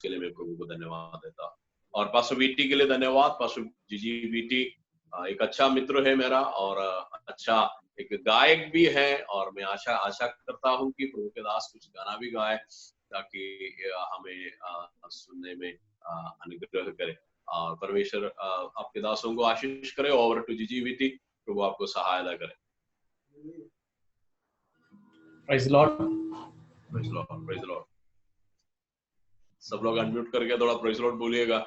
उसके लिए मैं प्रभु को धन्यवाद देता हूँ। और पास्टर वीटी के लिए धन्यवाद। पास्टर जीजी वीटी एक अच्छा मित्र है मेरा और अच्छा एक गायक भी है, और मैं आशा करता हूँ कि प्रभु के दास कुछ गाना भी गाए ताकि हमें सुनने में अनुग्रह करे। और परमेश्वर आपके दासों को आशीष करे। ओवर टू जीजी वीटी, प्रभु आपको सहायता करे। Praise the Lord. Praise Lord, praise Lord. सब लोग अनम्यूट करके थोड़ा प्रेज लॉर्ड बोलिएगा।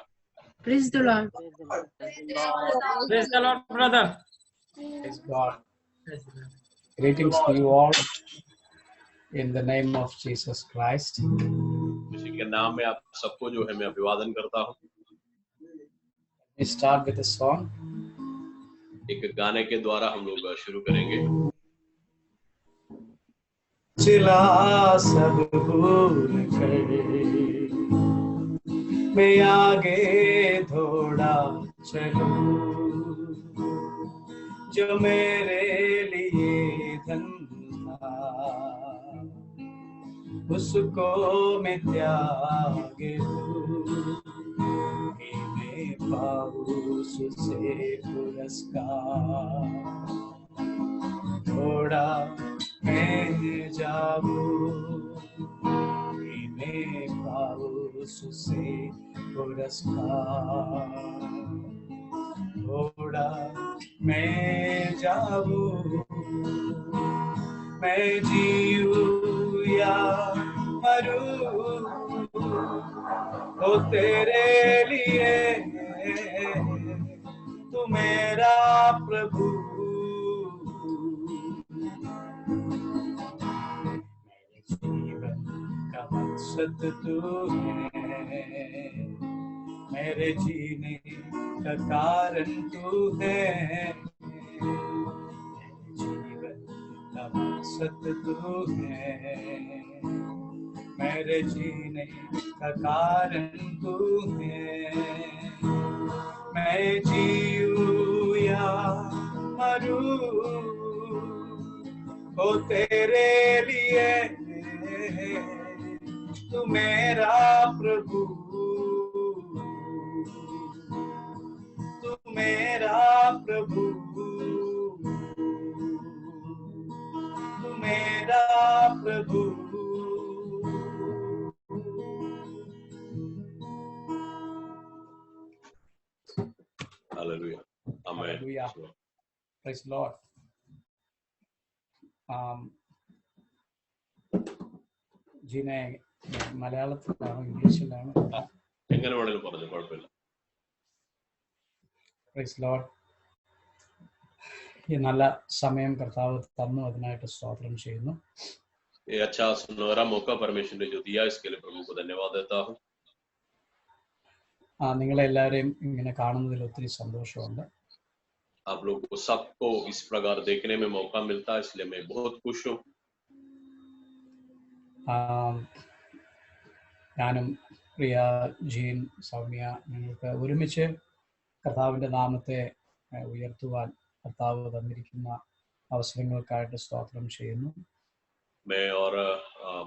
Praise the Lord. Praise the Lord, brother. Praise God. Greetings to you all in the name of Jesus Christ. उसी के नाम में आप सबको जो है मैं अभिवादन करता हूँ। We start with a song. एक गाने के द्वारा हम लोग शुरू करेंगे। चिला सब भूल कर मैं आगे थोड़ा चलूं, जो मेरे लिए धन था उसको मैं त्याग दूं, कि मैं पाऊं उससे पुरस्कार। थोड़ा मैं जाऊं कि मैं पाऊं उससे पुरस्कार। थोड़ा मैं जाऊं, मैं जीऊं या मरूं, तो तेरे लिए तू मेरा प्रभु। मेरे जीवन का मकसद तू है, मेरे जीने का कारण तू है। मेरे जीवन का मकसद तू है, मेरे जीने का कारण तू है। मैं जीऊं या मरूं, ओ तेरे लिए तू मेरा प्रभु, तू मेरा प्रभु, तू मेरा प्रभु। Hallelujah. Amen. Hallelujah. Praise the Lord. ജിനെ മലയാളത്തിലാണോ ഇംഗ്ലീഷിലാണോ? എങ്ങനെ വേണമെങ്കിലും പറഞ്ഞു, കുഴപ്പമില്ല. Praise the Lord. ഈ നല്ല സമയം കർത്താവ് തന്നു, അതിനായിട്ട് സ്തോത്രം ചെയ്യുന്നു. ये अच्छा सुनहरा मौका परमेश्वर ने जो दिया, इसके लिए प्रभु को धन्यवाद देता हूँ। നിങ്ങളെല്ലാവരെയും ഇങ്ങനെ കാണുന്നതിൽ ഒത്തിരി സന്തോഷമുണ്ട്. आप लोग को सबको इस प्रकार देखने में मौका मिलता है, इसलिए मैं बहुत खुश हूँ। ഞാനും പ്രിയ ജീൻ, സൗമ്യ, ഞങ്ങൾക്ക് ഒരുമിച്ച് കർത്താവിൻ്റെ നാമത്തെ ഉയർത്തുവാൻ കർത്താവ് തന്നിരിക്കുന്ന അവസരങ്ങൾക്കായിട്ട് സ്തോത്രം ചെയ്യുന്നു. मैं और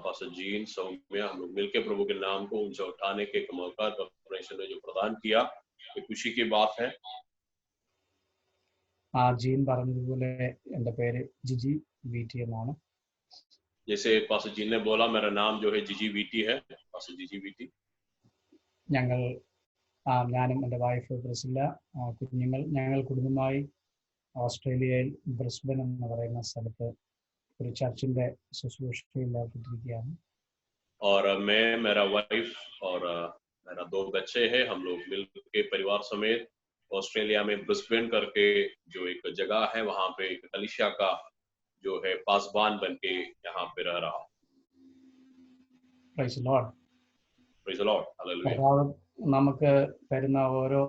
पास्टर जीन, सौम्या, हम लोग मिलकर प्रभु के नाम को ऊंचा उठाने के एक मौका परमेश्वर ने जो प्रदान किया, ये खुशी की बात है। ജീൻ പറഞ്ഞതുപോലെ എൻ്റെ പേര് ജിജി വീറ്റി എന്നാണ്. जैसे पास्टर जीन ने बोला, मेरा नाम जो है जीजी वीटी है, पास्टर जीजी वीटी। ഞാനും എൻ്റെ വൈഫ് ബ്രസില്ല, കുഞ്ഞുങ്ങൾ, ഞങ്ങൾ കുടുംബമായി ഓസ്ട്രേലിയയിൽ ബ്രിസ്ബൻ എന്ന് പറയുന്ന സ്ഥലത്ത് ഒരു ചർച്ചിന്റെ ശുശ്രൂഷയിൽ ഏർപ്പെട്ടിരിക്കുകയാണ്. और मैं, मेरा वाइफ और मेरा 2 बच्चे हैं, हम लोग मिलकर परिवार समेत ऑस्ट्रेलिया में ब्रिस्बेन करके जो एक जगह है, वहां पे एक कलीसिया का जो है पासबान बन के यहाँ पे रह रहा हूँ। Praise the Lord. Praise the Lord. Hallelujah. കർത്താവ് നമുക്ക് തരുന്ന ഓരോ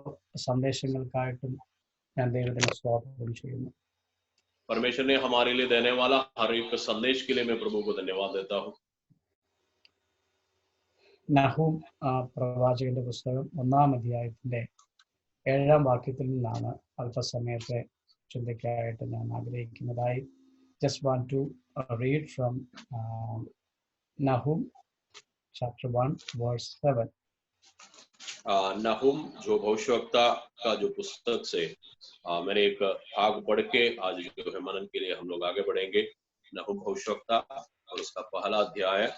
സന്ദേശങ്ങൾക്കായിട്ടും ഞാൻ ദൈവത്തിന് സ്തോത്രം ചെയ്യുന്നു. परमेश्वर ने हमारे लिए देने वाला हर एक संदेश के लिए मैं प्रभु को धन्यवाद देता हूँ। നഹൂം പ്രവാചകന്റെ പുസ്തകം 1-ാം അധ്യായത്തിന്റെ 7-ാം വാക്യത്തിൽ നിന്നാണ് അല്പസമയത്തെ ചിന്തയ്ക്കായിട്ട് ഞാൻ ആഗ്രഹിക്കുന്നതായി. Just want to read from Nahum chapter 1 verse 7. Nahum जो भविष्यवक्ता का जो पुस्तक से मैंने एक भाग पढ़ के आज जो है मनन के लिए हम लोग आगे बढ़ेंगे। नहुम भविष्यवक्ता और उसका पहला अध्याय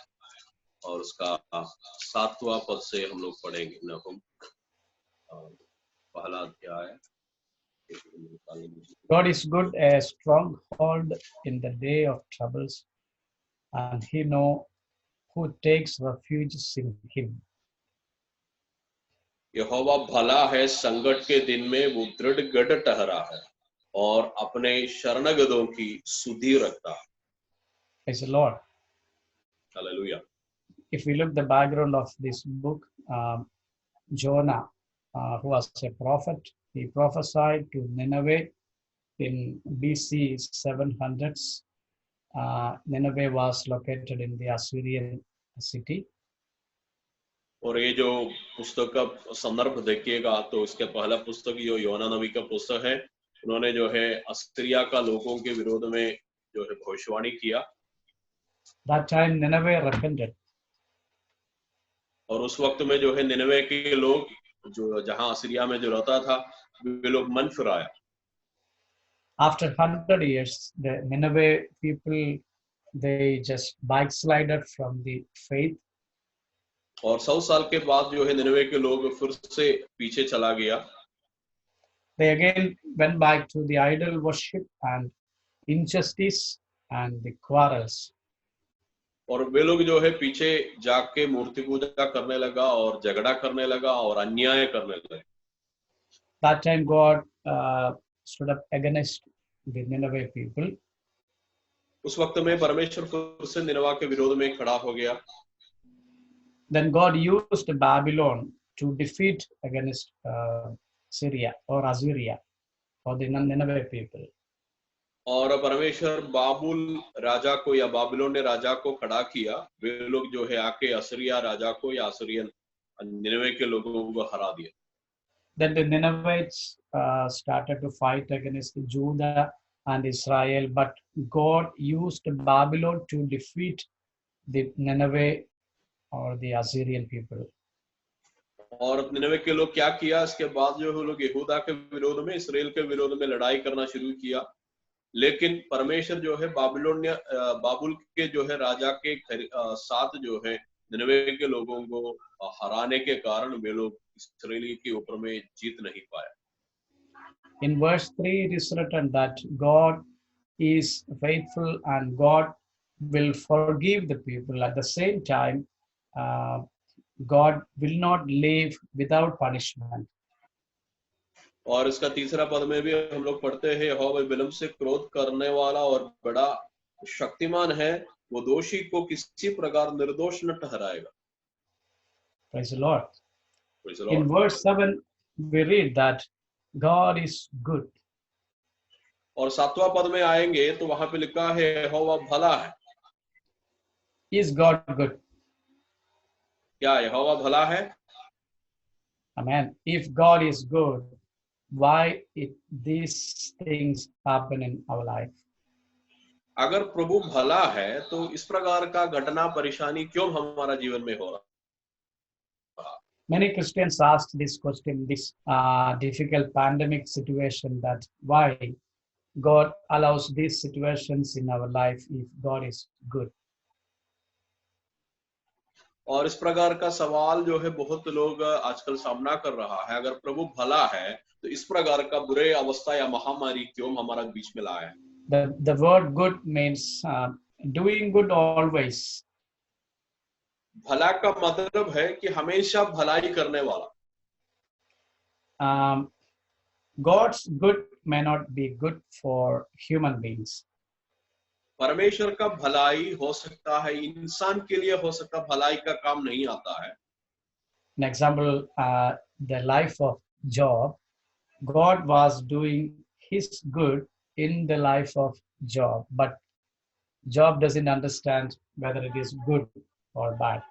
और उसका 7वां पद से हम लोग पढ़ेंगे। नहुम पहला अध्याय। God is good, a stronghold in the day of troubles, and he know who takes refuge in him. यहोवा भला है, संकट के दिन में वो दृढ़ गढ़ ठहरा है और अपने शरणगदों की सुधि रखता है। Praise the Lord. Hallelujah. If we look the background of this book, Jonah, who was a prophet, he prophesied to Nineveh in BC 700s. Nineveh was located in the Assyrian city. और ये जो पुस्तक का संदर्भ देखिएगा तो इसके पहला पुस्तक जो योना नबी का पुस्तक है, उन्होंने जो है असीरिया का लोगों के विरोध में जो है भविष्यवाणी किया। That time Nineveh repented. और उस वक्त में जो है निनवे के लोग जो जहां असीरिया में जो रहता था वे लोग मन फिराया। After 100 years, the Nineveh people, they just backslided from the faith. और 100 साल के बाद जो है निनवे के लोग फिर से पीछे चला गया। They again went back to the idol worship and injustice and the quarrels. और वे लोग जो है पीछे जाके मूर्ति पूजा करने लगा और झगड़ा करने लगा और अन्याय करने लगा। That time God stood up against the Nineveh people. उस वक्त में परमेश्वर फिर से निनवा के विरोध में खड़ा हो गया। Then God used Babylon to defeat against Syria or Assyria for the Nineveh people. और परमेश्वर बाबुल राजा को या बाबिलोन ने राजा को खड़ा किया। वे लोग जो है आके असीरिया राजा को या असीरियन निनवे के लोगों को हरा दिया। Then the Ninevites started to fight against Judah and Israel, but God used Babylon to defeat the Nineveh or the Assyrian people. और निनवे के लोग क्या किया, इसके बाद जो है लोग यहूदा के विरोध में, इस्राएल के विरोध में लड़ाई करना शुरू किया। लेकिन परमेश्वर जो है बाबुल के जो है राजा के साथ जो है निनवे के लोगों को हराने के कारण वे लोग इस्राएली के ऊपर में जीत नहीं पाए। In verse 3 it is written that God is faithful and God will forgive the people. At the same time, God will not leave without punishment. और इसका तीसरा पद में भी हम लोग पढ़ते हैं, यहोवा विलंब से क्रोध करने वाला और बड़ा शक्तिमान है, वो दोषी को किसी प्रकार निर्दोष न ठहराएगा। Praise the Lord. Praise the Lord. In verse 7 we read that God is good. और 7वां पद में आएंगे तो वहां पे लिखा है यहोवा भला है। Is God good? क्या यहोवा भला है? Amen. If God is good, why these things happen in our life? अगर प्रभु भला है तो इस प्रकार का घटना परेशानी क्यों हमारा जीवन में हो रहा? Many Christians asked this question, this difficult pandemic situation, that why God allows these situations in our life if God is good. और इस प्रकार का सवाल जो है बहुत लोग आजकल सामना कर रहा है, अगर प्रभु भला है तो इस प्रकार का बुरे अवस्था या महामारी क्यों हमारा बीच में लाया है? The word good means doing good always. भला का मतलब है कि हमेशा भलाई करने वाला। God's good may not be good for human beings. परमेश्वर का भलाई हो सकता है, इंसान के लिए हो सकता, भलाई का काम नहीं आता है। An example, the life of Job, God was doing his good in the life of Job, but Job doesn't understand whether it is good or bad.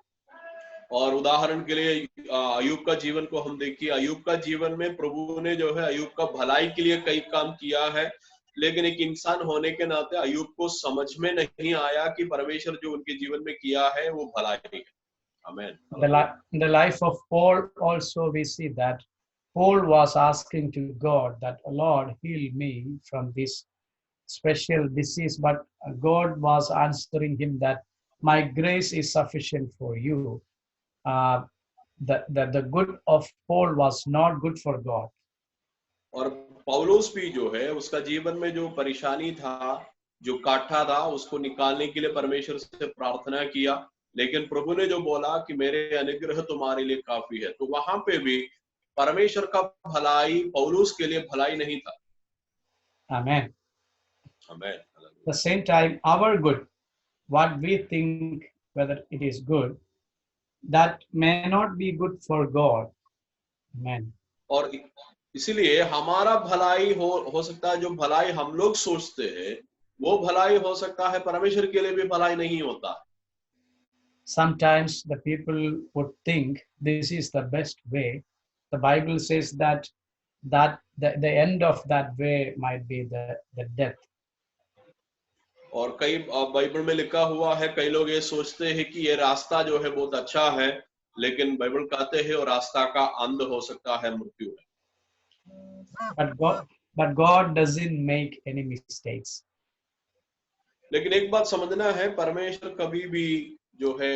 और उदाहरण के लिए अय्यूब का जीवन को हम देखिए, अय्यूब का जीवन में प्रभु ने जो है अय्यूब का भलाई के लिए कई काम किया है, लेकिन एक इंसान होने के नाते अय्यूब को समझ में नहीं आया कि परमेश्वर जो उनके जीवन में किया है वो भलाई है। Amen. In the life of Paul also we see that Paul was asking to God that, Lord, heal me from this special disease, but God was answering him that my grace is sufficient for you. Uh, the good of Paul was not good for God. और पौलुस भी जो है उसका जीवन में जो परेशानी था, जो काठा था, उसको निकालने के लिए परमेश्वर से प्रार्थना किया, लेकिन प्रभु ने जो बोला कि मेरे अनुग्रह तुम्हारे लिए काफी है, तो वहां पे भी परमेश्वर का भलाई पौलुस के लिए भलाई नहीं था. Amen. Amen. At the same time, our good, what we think whether it is good, that may not be good for God. Amen. और इसीलिए हमारा भलाई हो सकता है, जो भलाई हम लोग सोचते हैं वो भलाई हो सकता है, परमेश्वर के लिए भी भलाई नहीं होता. Sometimes the people would think this is the best way. The Bible says that the end of that way might be the death. और कई बाइबल में लिखा हुआ है, कई लोग ये सोचते हैं कि ये रास्ता जो है बहुत अच्छा है, लेकिन बाइबल कहते हैं और रास्ता का अंत हो सकता है मृत्यु है. But God doesn't make any mistakes. लेकिन एक बात समझना है, परमेश्वर कभी भी जो है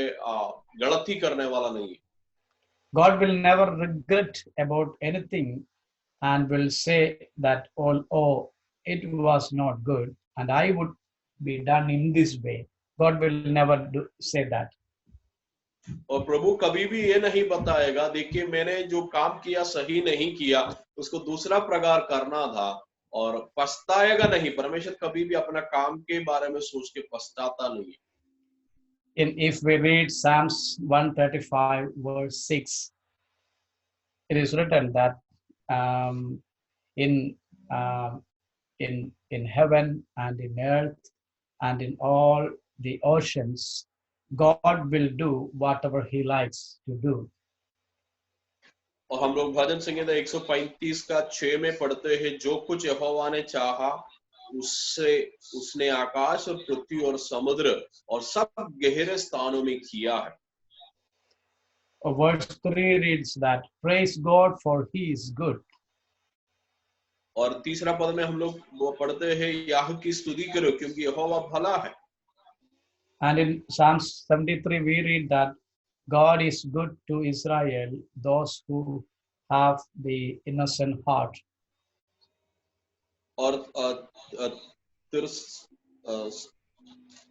गलती करने वाला नहीं है. God will never regret about anything and will say that, oh, it was not good and I would be done in this way. God will never say that. और प्रभु कभी भी ये नहीं बताएगा, देखिए मैंने जो काम किया सही नहीं किया, उसको दूसरा प्रकार करना था, और पछताएगा नहीं. परमेश्वर कभी भी अपना काम के बारे में सोच के पछताता नहीं. If we read Psalms 135 verse 6, it is written that in heaven and in earth and in all the oceans, God will do whatever He likes to do. और हम लोग भजन संहिता 135 का 6 में पढ़ते हैं, जो कुछ यहोवा ने चाहा उससे उसने आकाश और पृथ्वी और समुद्र और सब गहरे स्थानों में किया है. Verse 3 reads that, praise God for He is good. और तीसरा पद में हम लोग वो पढ़ते हैं, याह की स्तुति करो क्योंकि यहोवा भला है. And in Psalms 73 we read that God is good to Israel, those who have the innocent heart. और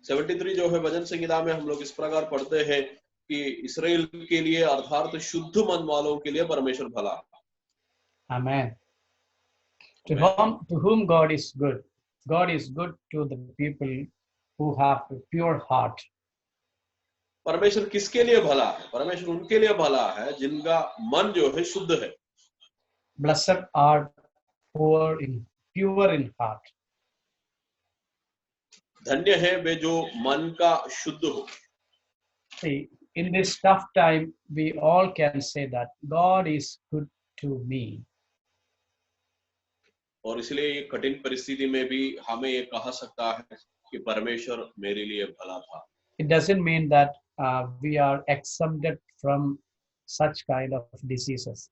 73 जो है भजन संहिता में हम लोग इस प्रकार पढ़ते हैं कि इस्राएल के लिए अर्थात शुद्ध मन वालों के लिए परमेश्वर भला है. Amen. To whom God is good. God is good to the people who have a pure heart. परमेश्वर किसके लिए भला है? परमेश्वर उनके लिए भला है जिनका मन जो है शुद्ध है. Blessed are pure in heart. धन्य है वे जो मन का शुद्ध हो. See, in this tough time, we all can say that God is good to me. और इसलिए ये कठिन परिस्थिति में भी हमें ये कहा सकता है कि परमेश्वर मेरे लिए भला था. It doesn't mean that we are exempted from such kind of diseases.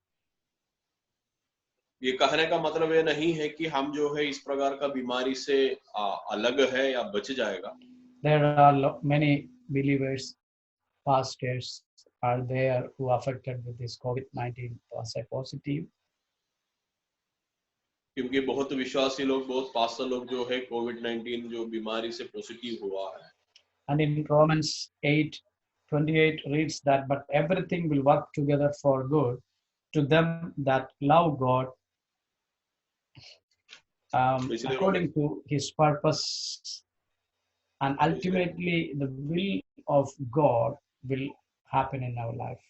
ये कहने का मतलब ये नहीं है कि हम जो है इस प्रकार का बीमारी से अलग है या बच जाएगा. There are many believers, pastors are there who are affected with this COVID-19 was a positive. क्योंकि बहुत विश्वासी लोग, बहुत पास्टर लोग जो है कोविड-19 जो बीमारी से पॉजिटिव हुआ है. And in Romans 8:28 reads that, but everything will work together for good to them that love God, according to His purpose, and ultimately the will of God will happen in our life.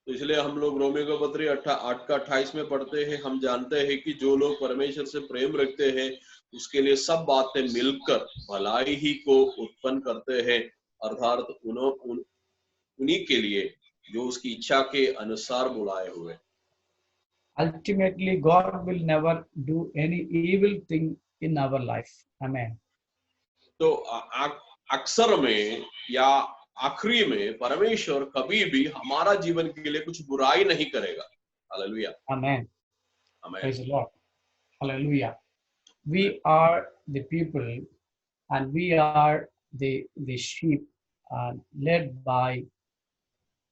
तो इसलिए हम लोग Romeo का पत्री 8:28 में पढ़ते हैं, हम जानते हैं कि जो लोग परमेश्वर से प्रेम रखते हैं उसके लिए सब बातें मिलकर भलाई ही को उत्पन्न करते हैं, अर्थात उन्हीं के लिए जो उसकी इच्छा के अनुसार बुलाए हुए. Ultimately, God will never do any evil thing in our life. Amen. तो अक्सर में या आखिरी में परमेश्वर कभी भी हमारा जीवन के लिए कुछ बुराई नहीं करेगा। Hallelujah, Amen. आमीन। Praise the Lord. Hallelujah. We are the people and we are the sheep led by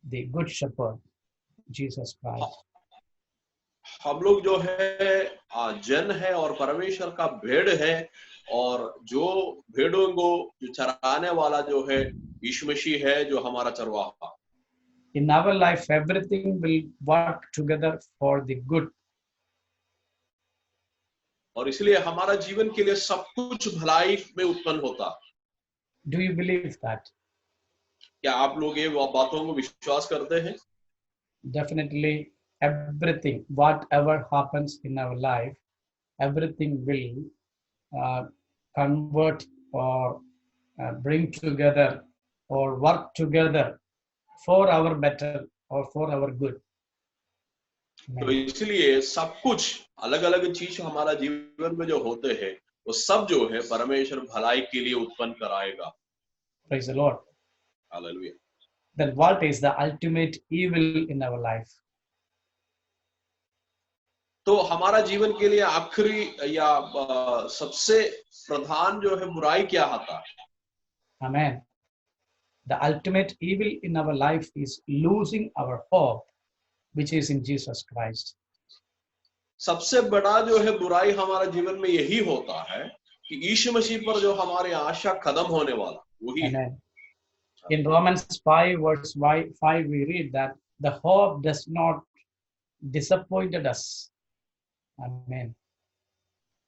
the good shepherd, Jesus Christ. हम लोग जो है जन है और परमेश्वर का भेड़ है, और जो भेड़ों को जो चराने वाला जो है यीशु मसीह है, जो हमारा चरवाहा। In our life, everything will work together for the good. और इसलिए हमारा जीवन के लिए सब कुछ भलाई में उत्पन्न होता। Do you believe that? क्या आप लोग ये बातों को विश्वास करते हैं? Definitely, everything, whatever happens in our life, everything will convert or bring together or work together for our better or for our good. तो इसलिए सब कुछ अलग अलग चीज हमारा जीवन में जो होते हैं, वो सब जो है परमेश्वर भलाई के लिए उत्पन्न कराएगा। Praise the Lord. Hallelujah. Then what is the ultimate evil in our life? तो हमारा जीवन के लिए आखिरी या सबसे प्रधान जो है बुराई क्या आता है? Amen. The ultimate evil in our life is losing our hope, which is in Jesus Christ. सबसे बड़ा जो है बुराई हमारा जीवन में यही होता है कि यीशु मसीह पर जो हमारी आशा खत्म होने वाला वही है। Amen. In Romans 5 verse 5 we read that the hope does not disappointed us. Amen.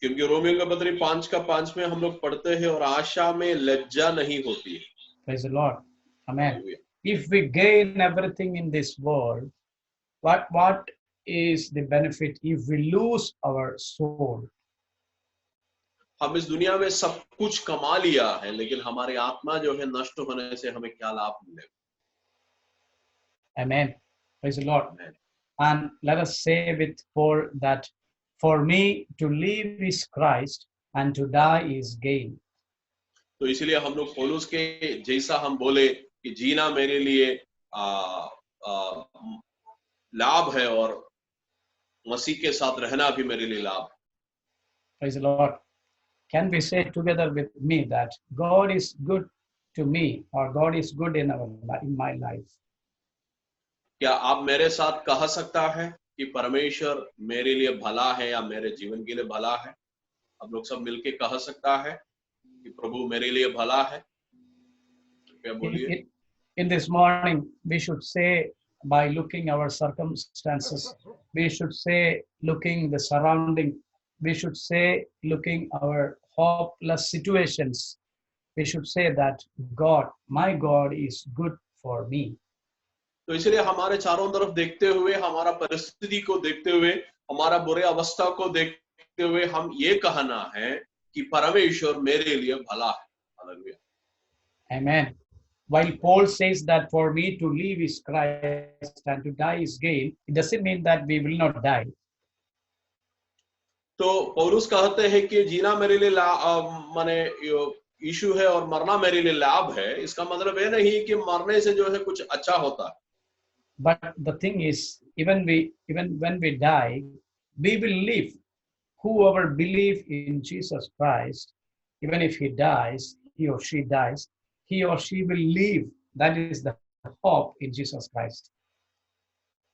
क्योंकि रोमियो का पत्री 5:5 में हम लोग पढ़ते हैं, और आशा में लज्जा नहीं होती है। Praise the Lord. Amen. Hallelujah. If we gain everything in this world, what is the benefit if we lose our soul? हम इस दुनिया में सब कुछ कमा लिया है, लेकिन हमारी आत्मा जो है नष्ट होने से हमें क्या लाभ मिलेगा? Amen. Praise the Lord. Amen. And let us say with Paul that for me to live is Christ and to die is gain. तो इसलिए हम लोग पौलुस के जैसा हम बोले कि जीना मेरे लिए लाभ है और मसीह के साथ रहना भी मेरे लिए लाभ। Praise the Lord. Can we say together with me that God is good to me, or God is good in my life? क्या आप मेरे साथ कह सकता है कि परमेश्वर मेरे लिए भला है या मेरे जीवन के लिए भला है? हम लोग सब मिलके कह सकता है कि प्रभु मेरे लिए भला है? क्या बोलिए? In this morning, we should say by looking our circumstances, we should say looking the surrounding, we should say looking our hopeless situations, we should say that God, my God is good for me. तो इसलिए हमारे चारों तरफ देखते हुए, हमारा परिस्थिति को देखते हुए, हमारा बुरे अवस्था को देखते हुए हम ये कहना है कि परमेश्वर मेरे लिए भला है। Hallelujah. Amen. While Paul says that for me to live is Christ and to die is gain, it doesn't mean that we will not die. तो पौलुस कहते हैं कि जीना मेरे लिए माने यीशु है और मरना मेरे लिए लाभ है। इसका मतलब ये नहीं कि मरने से जो है कुछ अच्छा होता है। But the thing is, even when we die, we will live. Whoever believes in Jesus Christ, even if he dies, he or she dies, he or she will live. That is the hope in Jesus Christ.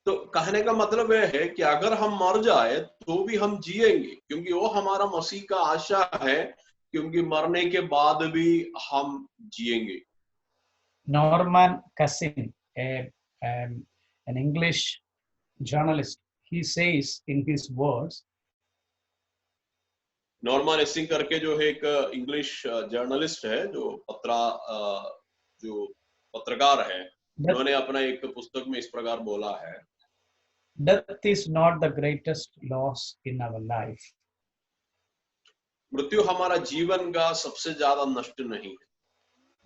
तो कहने का मतलब यह है कि अगर हम मर जाए तो भी हम जिएंगे, क्योंकि वो हमारा मसीह का आशा है, क्योंकि मरने के बाद भी हम जिएंगे। Norman Cassin, an English journalist, he says in his words, normalizing करके जो है एक इंग्लिश जर्नलिस्ट है, जो पत्रकार है, उन्होंने अपना एक पुस्तक में इस प्रकार बोला है, Death is not the greatest loss in our life. मृत्यु हमारा जीवन का सबसे ज्यादा नष्ट नहीं है,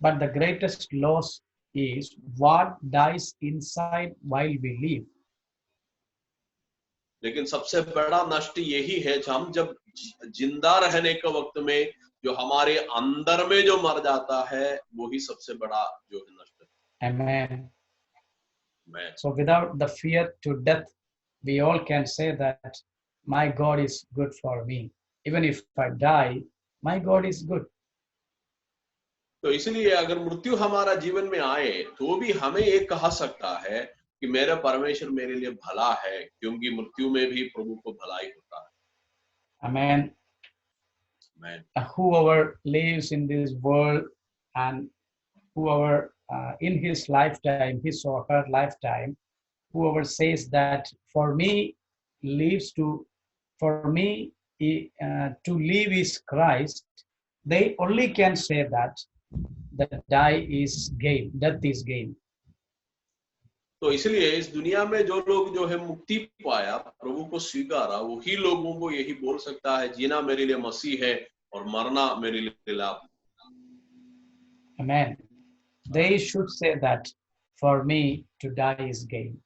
But the greatest loss is what dies inside while we live. लेकिन सबसे बड़ा नष्ट यही है जब जिंदा रहने के वक्त में जो हमारे अंदर में जो मर जाता है, वो ही सबसे बड़ा जो है नष्ट है। Amen. मैं So without the fear to death, we all can say that my God is good for me. Even if I die, my God is good. तो इसलिए अगर मृत्यु हमारा जीवन में आए तो भी हमें ये कहा सकता है कि मेरा परमेश्वर मेरे लिए भला है, क्योंकि मृत्यु में भी प्रभु को भलाई होता है। Amen. मैं Whoever lives in this world and whoever in his lifetime, his or her lifetime, whoever says that for me to live is Christ, they only can say that die is gain, death is gain. तो इसलिए इस दुनिया में जो लोग जो है मुक्ति पाया, प्रभु को स्वीकारा, वही लोगों को यही बोल सकता है, जीना मेरे लिए मसीह है और मरना मेरे लिए लाभ। Amen. They should say that for me to die is gain.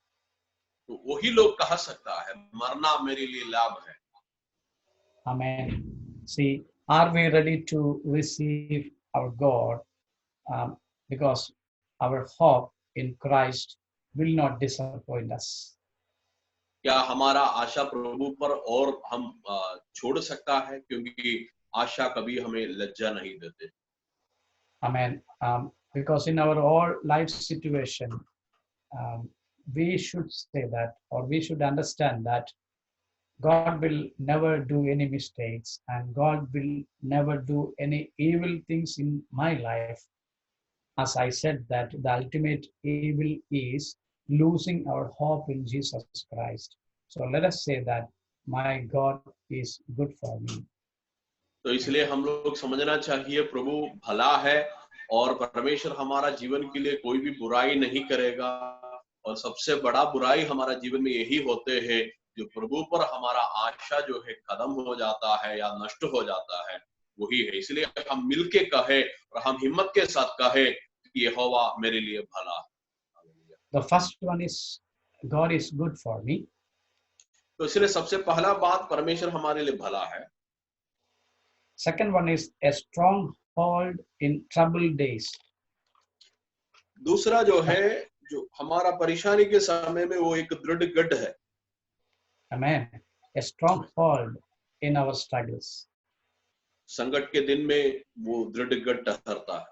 तो वही लोग कह सकता है, मरना मेरे लिए लाभ है। Amen. See, are we ready to receive our God? Because our hope in Christ will not disappoint us. क्या हमारा आशा प्रभु पर और हम छोड़ सकता है, क्योंकि आशा कभी हमें लज्जा नहीं देते। Amen. Because in our all life situation, we should say that, or we should understand that God will never do any mistakes and God will never do any evil things in my life. As I said, that the ultimate evil is losing our hope in Jesus Christ. So let us say that my God is good for me. तो इसलिए हम लोग समझना चाहिए प्रभु भला है और परमेश्वर हमारा जीवन के लिए कोई भी बुराई नहीं करेगा, और सबसे बड़ा बुराई हमारा जीवन में यही होते हैं जो प्रभु पर हमारा आशा जो है खत्म हो जाता है या नष्ट हो जाता है, वही है। इसलिए हम मिलके कहे और हम हिम्मत के साथ कहे कि यहोवा मेरे लिए भला है। The first one is God is good for me. तो इसलिए सबसे पहला बात परमेश्वर हमारे लिए भला है। Second one is a stronghold in troubled days. दूसरा जो है, जो हमारा परेशानी के समय में वो एक दृढ़ गढ़ है। Amen. A stronghold in our struggles. संकट के दिन में वो दृढ़ गढ़ ठहरता है।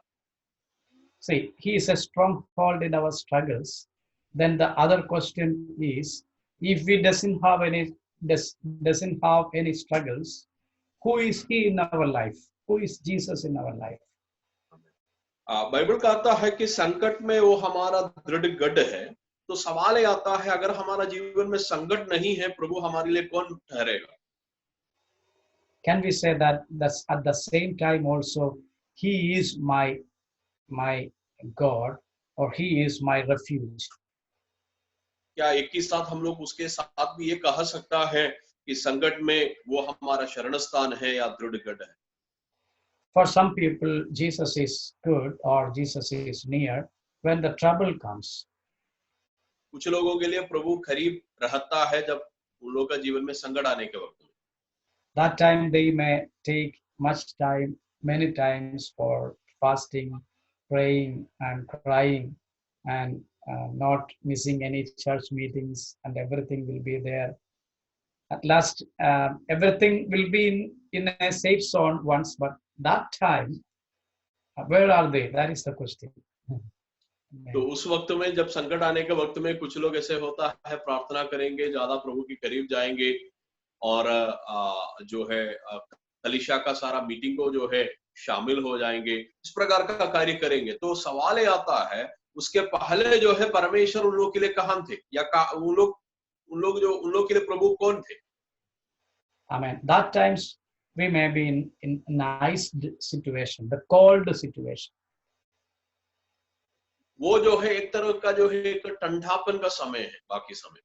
See, he is a stronghold in our struggles. Then the other question is, if we doesn't have any struggles, who is he in our life? Who is Jesus in our life? Bible कहता है कि संकट में वो हमारा दृढ़ गढ़ है। तो सवाल ये आता है, अगर हमारा जीवन में संकट नहीं है, प्रभु हमारे लिए कौन ठहरेगा? Can we say that at the same time also he is my God, or he is my refuge? क्या एक ही साथ हम लोग उसके साथ भी ये कह सकता है कि संकट में वो हमारा शरण स्थान है या दृढ़ गढ़ है? For some people, Jesus is good or Jesus is near when the trouble comes. कुछ लोगों के लिए प्रभु करीब रहता है जब उन लोगों का जीवन में संकट आने के वक्त में। That time they may take much time, many times, for fasting, praying and crying, and not missing any church meetings, and everything will be there. At last, everything will be in a safe zone once, but that time, where are they? That is the question. तो उस वक्त में, जब संकट आने के वक्त में, कुछ लोग ऐसे होता है प्रार्थना करेंगे, ज्यादा प्रभु के करीब जाएंगे और जो है कलीसिया का सारा मीटिंग को जो है शामिल हो जाएंगे, इस प्रकार का कार्य करेंगे। तो सवाल ये आता है, उसके पहले जो है परमेश्वर उन लोग के लिए कहाँ थे, या उन लोग के लिए प्रभु कौन थे? Amen. That times we may be in nice situation, the cold situation. वो जो है एक तरह का जो है एक ठंडापन का समय है, बाकी समय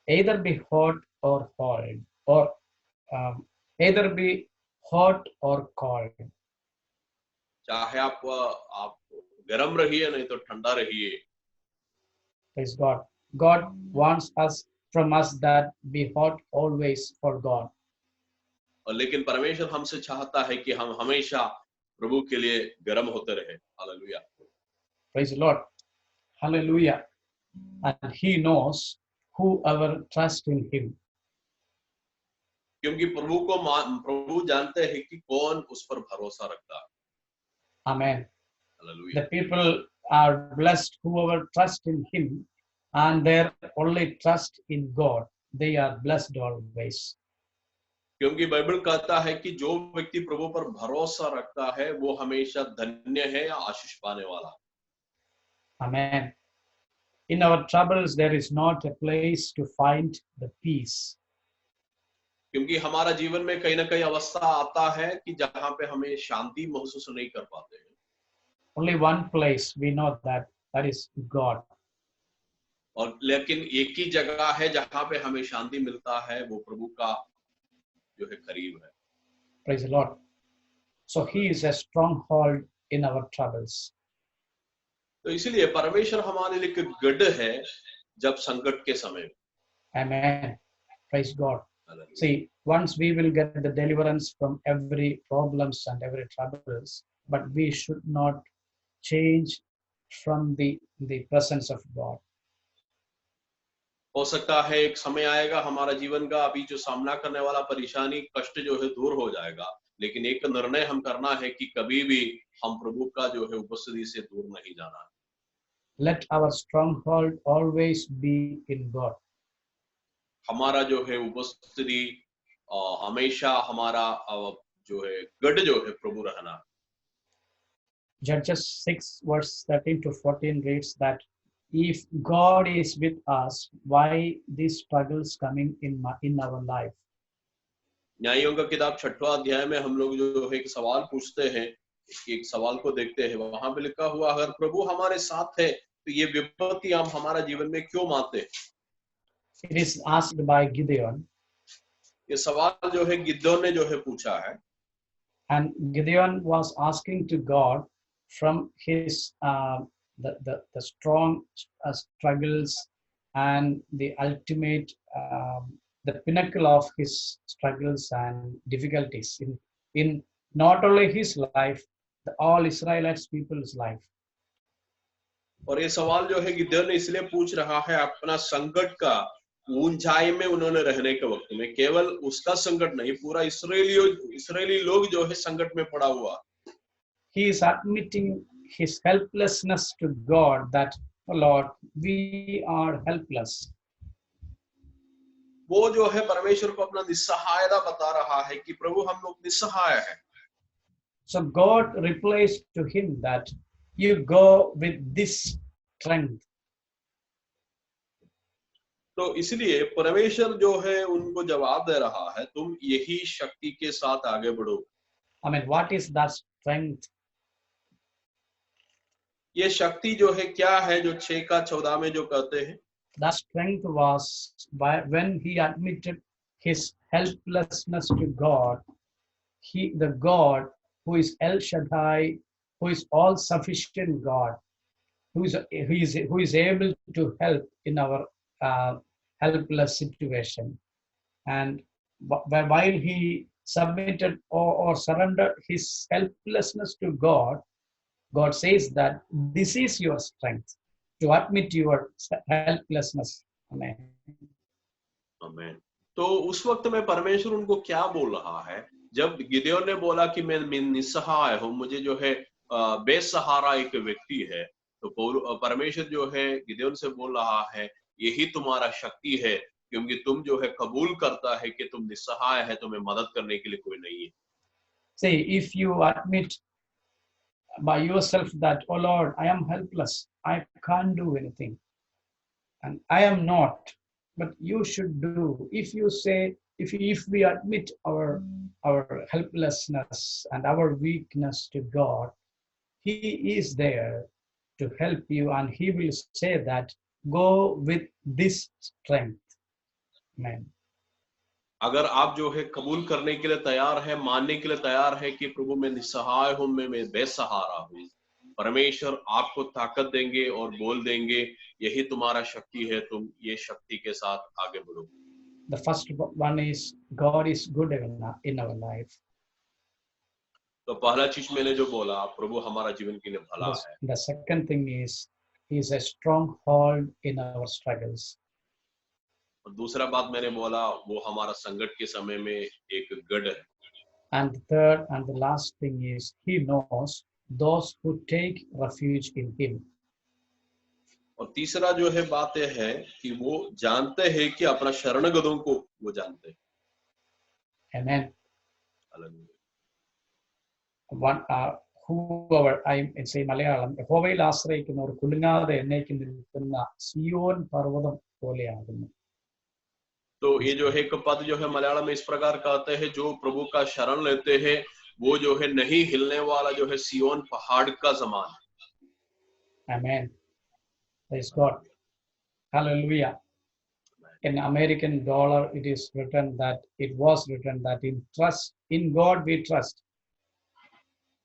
Either be hot or cold, or either be hot or cold. चाहे आप गर्म रहिए, नहीं तो ठंडा रहिए। Praise God. God wants us from us that be hot always for God. और लेकिन परमेश्वर हमसे चाहता है कि हम हमेशा प्रभु के लिए गर्म होते रहे। Hallelujah. Praise the Lord. Hallelujah. And he knows whoever trusts in him. क्योंकि प्रभु जानते हैं कि कौन उस पर भरोसा रखता है। Amen. Hallelujah. The people are blessed whoever trust in him and their only trust in God. They are blessed always. क्योंकि बाइबल कहता है कि जो व्यक्ति प्रभु पर भरोसा रखता है वो हमेशा धन्य है या आशीष पाने वाला है। Amen. In our troubles, there is not a place to find the peace. क्योंकि हमारा जीवन में कहीं ना कहीं अवस्था आता है कि जहां पे हमें शांति महसूस नहीं कर पाते हैं। Only one place we know that is God. और लेकिन एक ही जगह है जहां पे हमें शांति मिलता है, वो प्रभु का जो है करीब है। Praise the Lord. So he is a stronghold in our troubles. तो इसीलिए परमेश्वर हमारे लिए एक गढ़ है जब संकट के समय। Amen. Praise God. See, once we will get the deliverance from every problems and every troubles, but we should not change from the presence of God. हो सकता है एक समय आएगा हमारा जीवन का अभी जो सामना करने वाला परेशानी कष्ट जो है दूर हो जाएगा, लेकिन एक निर्णय हम करना है कि कभी भी हम प्रभु का जो है उपस्थिति से दूर नहीं जाना है। Let our stronghold always be in God. हमारा जो है उपस्थिति हमेशा हमारा जो है गढ़ जो है प्रभु रहना। Judges 6 verse 13 to 14 reads that if God is with us, why these struggles coming in our life? न्यायों का किताब 6वां अध्याय में हम लोग जो है एक सवाल पूछते हैं, एक सवाल को देखते हैं। वहां पे लिखा हुआ अगर प्रभु हमारे साथ है तो ये विपत्ति हम हमारा जीवन में क्यों मानते हैं? It is asked by Gideon. ये सवाल जो है गिदोन ने जो है पूछा है। And Gideon was asking to God from his the strong struggles and the ultimate the pinnacle of his struggles and difficulties in not only his life, all Israelites people's life. और ये सवाल जो है गिदोन ने इसलिए पूछ रहा है अपना संकट का ऊंचाई में उन्होंने रहने के वक्त में, केवल उसका संकट नहीं, पूरा इस्राएली लोग जो है संकट में पड़ा हुआ। He is admitting his helplessness to God, that oh Lord, we are helpless. वो जो है परमेश्वर को अपना निस्सहायता बता रहा है कि प्रभु हम लोग निस्सहाय हैं। So God replies to him that you go with this strength. तो इसलिए परमेश्वर जो है उनको जवाब दे रहा है, तुम यही शक्ति के साथ आगे बढ़ो। I mean, what is that strength? ये शक्ति जो है क्या है जो 6:14 में जो कहते हैं? That strength was when he admitted his helplessness to God. The God who is El Shaddai, who is all sufficient God, who is able to help in our helpless situation. And while he submitted or surrendered his helplessness to God, God says that this is your strength, to admit your helplessness. Amen. Amen. तो उस वक्त में परमेश्वर उनको क्या बोल रहा है? जब गिदोन ने बोला कि मैं निस्सहाय हूँ, मुझे जो है बेसहारा एक व्यक्ति है, तो परमेश्वर जो है गिदोन से बोल रहा है यही तुम्हारा शक्ति है, क्योंकि तुम जो है कबूल करता है कि तुम निस्सहाय है, तुम्हें मदद करने के लिए कोई नहीं है। See, if you admit by yourself that, oh Lord, I am helpless, I can't do anything, and I am not, but you should do. If you say, if we admit our helplessness and our weakness to God, He is there to help you, and He will say that go with this strength. Amen. अगर आप जो है कबूल करने के लिए तैयार है, मानने के लिए तैयार है कि प्रभु मैं निस्सहाय हूँ, मैं बेसहारा हूँ, परमेश्वर आपको ताकत देंगे और बोल देंगे यही तुम्हारा शक्ति है, तुम ये शक्ति के साथ आगे बढ़ो। The first one is God is good in our life. तो पहला चीज मैंने जो बोला, प्रभु हमारा जीवन के लिए भला है। The second thing is is a stronghold in our struggles. और दूसरा बात मैंने बोला, वो हमारा संकट के समय में एक गढ़ है। And the third and the last thing is he knows those who take refuge in him. और तीसरा जो है बात यह है कि वो जानते हैं कि अपना शरणगदों को वो जानते हैं। Amen. Hallelujah. One, whoever I say Malayalam യഹോവയിൽ ആശ്രയിക്കുന്നവർ കുലുങ്ങാതെ എന്നേക്കും നിൽക്കുന്ന സിയോൻ പർവ്വതം പോലെയാകുന്നു. तो ये जो है एक पद जो है मलयालम में इस प्रकार कहते हैं, जो प्रभु का शरण लेते हैं वो जो है नहीं हिलने वाला जो है सियोन पहाड़ का समान है। Amen. Praise God. Hallelujah. In American dollar, it is written that it was written that in God we trust.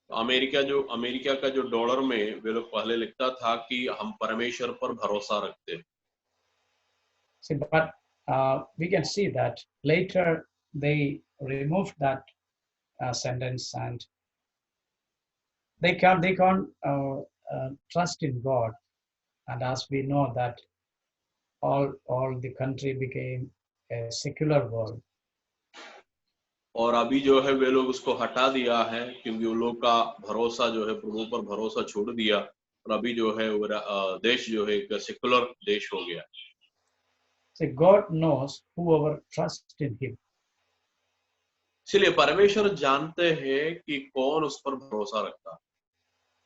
America का जो डॉलर में वे लोग पहले लिखता था कि हम परमेश्वर पर भरोसा रखते हैं। See, but we can see that later they removed that sentence and they can't trust in God, and as we know that all the country became a secular world. और अभी जो है वे लोग उसको हटा दिया है क्योंकि उन लोग का भरोसा जो है प्रभु पर भरोसा छोड़ दिया और अभी जो है देश जो है एक सेकुलर देश हो गया। So God knows whoever trusts in him. इसलिए परमेश्वर जानते हैं कि कौन उस पर भरोसा रखता है।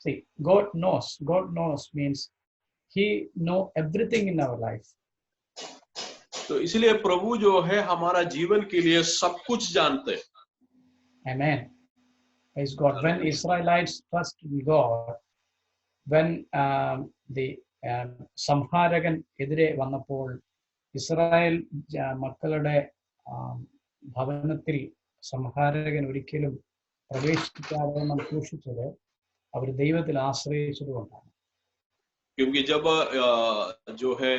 See, God knows means he knows everything in our life. तो इसलिए प्रभु जो है हमारा जीवन के लिए सब कुछ जानते हैं। Amen. Praise God. When Israelites trust in God, when the Samharagan എതിരെ വന്നപ്പോൾ ഇസ്രായേൽ മക്കളുടെ ഭവനത്തിൽ സംഹാരകൻ ഒരിക്കലും പ്രവേശിക്കാതെ സൂക്ഷിച്ചത് അവർ ദൈവത്തിൽ ആശ്രയിച്ചതുകൊണ്ടാണ്। क्योंकि जब जो है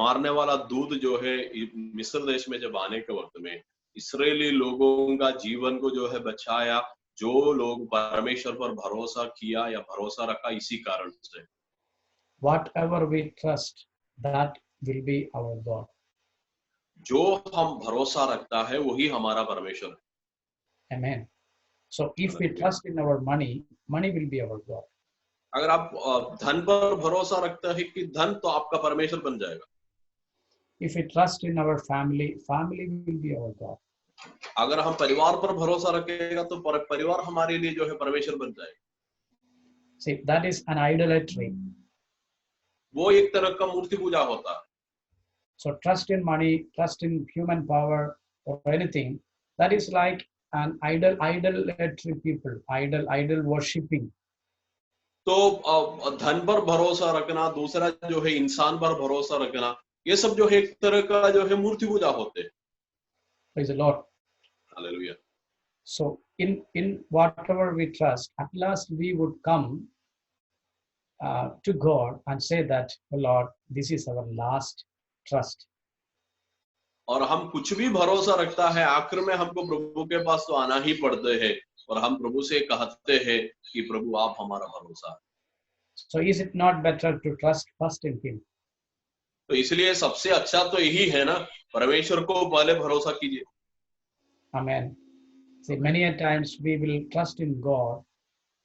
मारने वाला दूध जो है मिस्र देश में जब आने के वक्त में इस्राएली लोगों का जीवन को जो है बचाया, जो लोग परमेश्वर पर भरोसा किया या भरोसा रखा इसी कारण से। Whatever we trust, that will be our God. जो हम भरोसा रखता है वही हमारा परमेश्वर है। Amen. So if we trust in our money, money will be our God. अगर आप धन पर भरोसा रखते हैं कि धन तो आपका परमेश्वर बन जाएगा। If we trust in our family, family will be our God. अगर हम परिवार पर भरोसा रखेगा तो परिवार हमारे लिए जो है परमेश्वर बन जाएगा। See, that is an idolatry. वो एक तरह का मूर्ति पूजा होता है। So trust in money, trust in human power or anything, that is like an idolatry people, idol worshipping. तो धन पर भरोसा रखना, दूसरा जो है इंसान पर भरोसा रखना, ये सब जो है एक तरह का जो है मूर्ति पूजा होते हैं। Praise the Lord. Hallelujah. So in whatever we trust, at last we would come to God and say that, oh Lord, this is our last trust. और हम कुछ भी भरोसा रखता है आखिर में हमको प्रभु के पास तो आना ही पड़ते हैं और हम प्रभु से कहते हैं कि प्रभु आप हमारा भरोसा है। So is it not better to trust first in him? तो इसलिए सबसे अच्छा तो यही है ना, परमेश्वर को पहले भरोसा कीजिए। Amen. See, many a times we will trust in God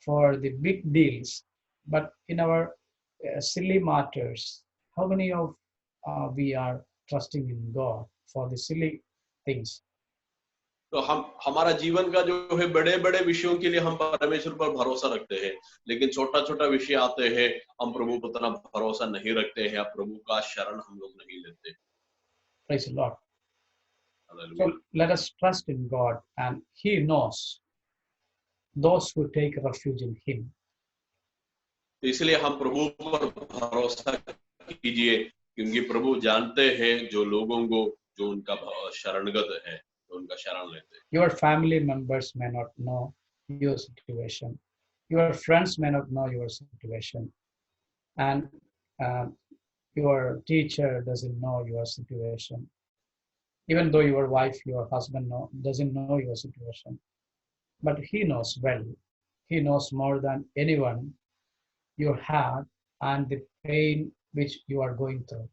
for the big deals, but in our silly matters, how many of we are trusting in God for the silly things? तो हमारा जीवन का जो है बड़े बड़े विषयों के लिए हम परमेश्वर पर भरोसा रखते हैं, लेकिन छोटा छोटा विषय आते हैं हम प्रभु पर उतना भरोसा नहीं रखते हैं, या प्रभु का शरण हम लोग नहीं लेते। Praise the Lord. Hallelujah. So let us trust in God, and he knows those who take refuge in him. तो इसलिए हम प्रभु पर भरोसा कीजिए, क्योंकि प्रभु जानते हैं जो लोगों को जो उनका शरणगत है, उनका शरण लेते हैं। Your family members may not know your situation. Your friends may not know your situation. And your teacher doesn't know your situation. Even though your wife, your husband doesn't know your situation. But he knows well. He knows more than anyone you have and the pain which you are going through.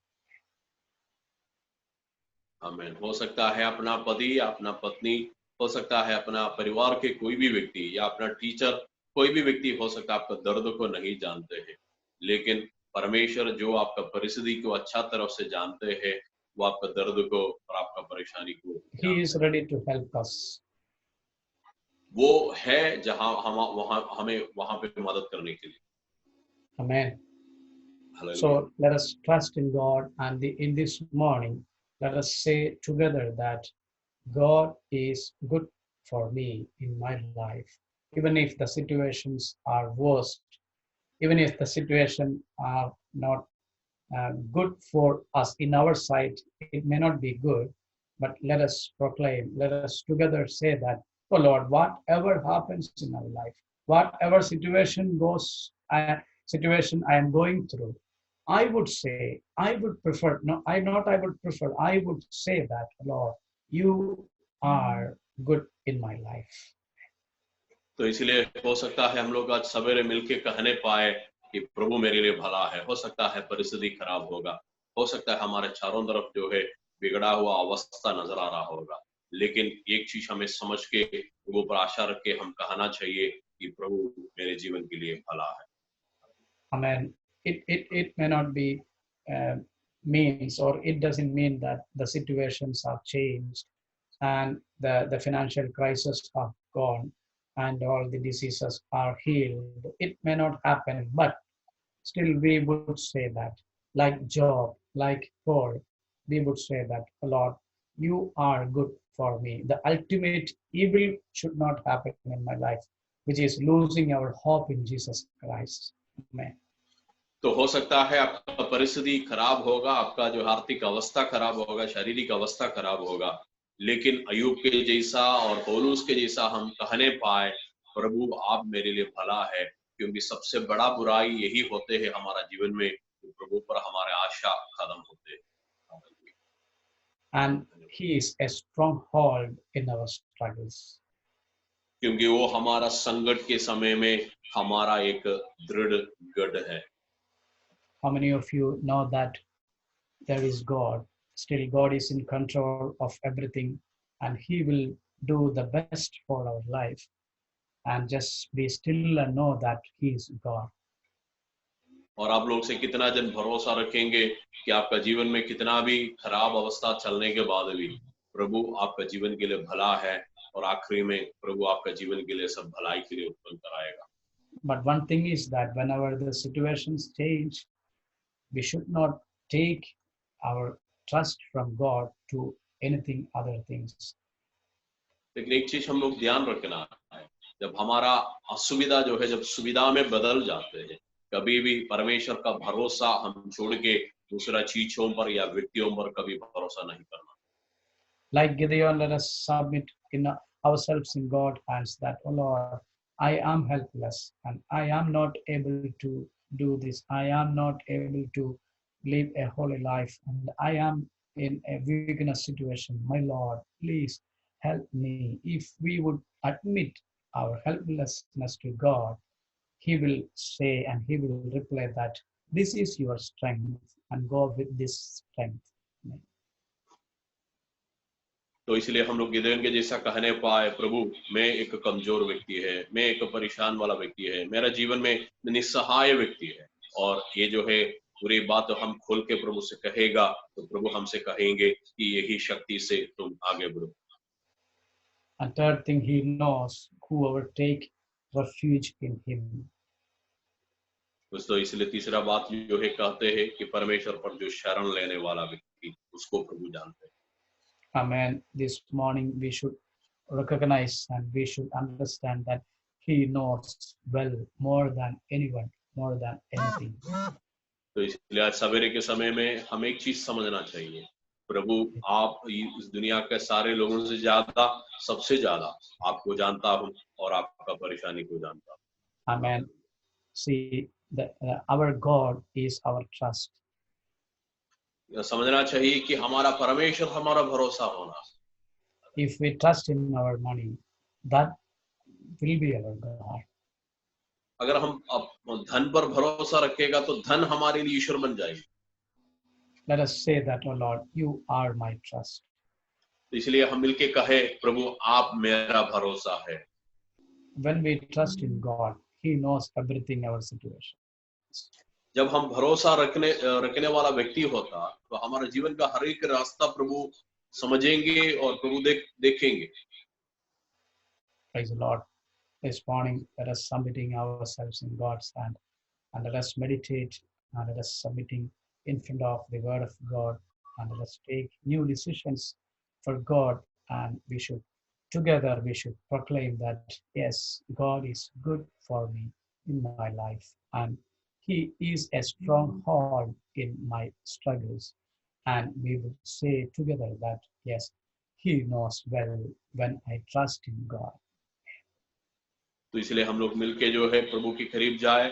आमीन। हो सकता है अपना पति या अपना पत्नी, हो सकता है अपना परिवार के कोई भी व्यक्ति या अपना टीचर, कोई भी व्यक्ति हो सकता है आपका दर्द को नहीं जानते हैं, लेकिन परमेश्वर जो आपका परिस्थिति को अच्छा तरह से जानते हैं, वो आपका दर्द को और आपका परेशानी को He is जानते हैं। ready to help us. वो है जहां हम वहां हमें वहां पे मदद करने के लिए। Amen. Hallelujah. So let us trust in God, and in this morning, let us say together that God is good for me in my life, even if the situations are worst, even if the situation are not good for us in our sight, it may not be good, but let us proclaim, let us together say that, oh Lord, whatever happens in our life, whatever situation I am going through, I would say, I would prefer, no, I would prefer, I would say that, Lord, you are good in my life. तो इसलिए हो सकता है हम लोग आज सवेरे मिलके कहने पाए कि प्रभु मेरे लिए भला है। हो सकता है परिस्थिति खराब होगा, हो सकता है हमारे चारों तरफ जो है बिगड़ा हुआ अवस्था नजर आ रहा होगा, लेकिन एक चीज हमें समझ के वो पर आशा रख के हम कहना चाहिए कि प्रभु मेरे जीवन के लिए भला है। Amen. It may not be means, or it doesn't mean that the situations have changed and the financial crisis are gone and all the diseases are healed. It may not happen, but still we would say that, like Job, like Paul, we would say that, Lord, you are good for me. The ultimate evil should not happen in my life, which is losing our hope in Jesus Christ. Amen. तो हो सकता है आपका परिस्थिति खराब होगा, आपका जो आर्थिक अवस्था खराब होगा, शारीरिक अवस्था खराब होगा, लेकिन अयूब के जैसा और पौलुस के जैसा हम कहने पाए, प्रभु आप मेरे लिए भला है, क्योंकि सबसे बड़ा बुराई यही होते हैं हमारा जीवन में, तो प्रभु पर हमारे आशा खत्म होते हैं। And he is a stronghold in our struggles. क्योंकि वो हमारा संकट के समय में हमारा एक दृढ़ गढ़ है। How many of you know that there is God? Still, God is in control of everything, and He will do the best for our life. And just be still and know that He is God. और आप लोग से कितना जन भरोसा रखेंगे कि आपका जीवन में कितना भी खराब अवस्था चलने के बाद भी प्रभु आपका जीवन के लिए भला है, और आखिरी में प्रभु आपका जीवन के लिए सब भलाई के लिए उत्पन्न कराएगा। But one thing is that whenever the situations change, we should not take our trust from God to anything other things. लेकिन एक चीज हम लोग ध्यान रखना है, जब हमारा असुविधा जो है जब सुविधा में बदल जाते हैं, कभी भी परमेश्वर का भरोसा हम छोड़ के दूसरा चीजों पर या व्यक्तियों पर कभी भरोसा नहीं करना। Like Gideon, let us submit in ourselves in God's hands that, oh Lord, I am helpless and I am not able to do this. I am not able to live a holy life and I am in a weakness situation. My Lord, please help me. If we would admit our helplessness to God, He will say and He will reply that this is your strength and go with this strength. तो इसलिए हम लोग गिदोन के जैसा कहने पाए, प्रभु मैं एक कमजोर व्यक्ति है, मैं एक परेशान वाला व्यक्ति है, मेरा जीवन में निस्सहाय व्यक्ति है, और ये जो है पूरी बात तो हम खोल के प्रभु से कहेगा तो प्रभु हमसे कहेंगे कि यही शक्ति से तुम आगे बढ़ो। And third thing, He knows whoever take refuge in Him. तो इसलिए तीसरा बात जो है कहते हैं कि परमेश्वर पर जो शरण लेने वाला व्यक्ति उसको प्रभु जानते हैं। Amen. This morning we should recognize and we should understand that He knows well more than anyone, more than anything. तो इसलिए आज सवेरे के समय में हमें एक चीज समझना चाहिए, प्रभु आप इस दुनिया के सारे लोगों से ज्यादा, सबसे ज्यादा आपको जानता हूँ और आपका परेशानी को जानता हूँ। Amen. See, our God is our trust. समझना चाहिए कि हमारा परमेश्वर हमारा भरोसा होना। If we trust in our money, that will be our God. अगर हम धन पर भरोसा रखेगा तो धन हमारे लिए ईश्वर बन जाएगी। Let us say that, oh Lord, you are my trust. तो इसलिए हम मिलके कहे, प्रभु आप मेरा भरोसा है। When we trust in God, He knows everything our situation. जब हम भरोसा रखने वाला व्यक्ति होता तो हमारे जीवन का हर एक रास्ता प्रभु समझेंगे और प्रभु देखेंगे। Praise the Lord. This morning, let us submitting ourselves in God's hand, and let us meditate, and let us submitting in front of the Word of God, and let us take new decisions for God, and we should proclaim that yes, God is good for me in my life, and He is a stronghold in my struggles, and we will say together that yes, He knows well when I trust in God. तो इसलिए हम लोग मिलके जो है प्रभु के करीब जाए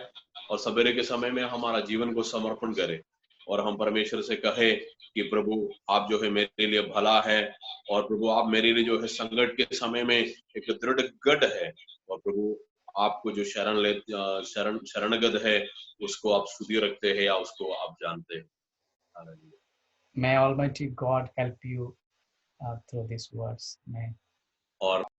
और सवेरे के समय में हमारा जीवन को समर्पण करें और हम परमेश्वर से कहे कि प्रभु आप जो है मेरे लिए भला है और प्रभु आप मेरे लिए जो है संकट के समय में एक दृढ़ गढ़ है और प्रभु आपको जो शरणगद है उसको आप स्तुति रखते हैं या उसको आप जानते हैं। Hallelujah. May Almighty God help you through these words. Amen. और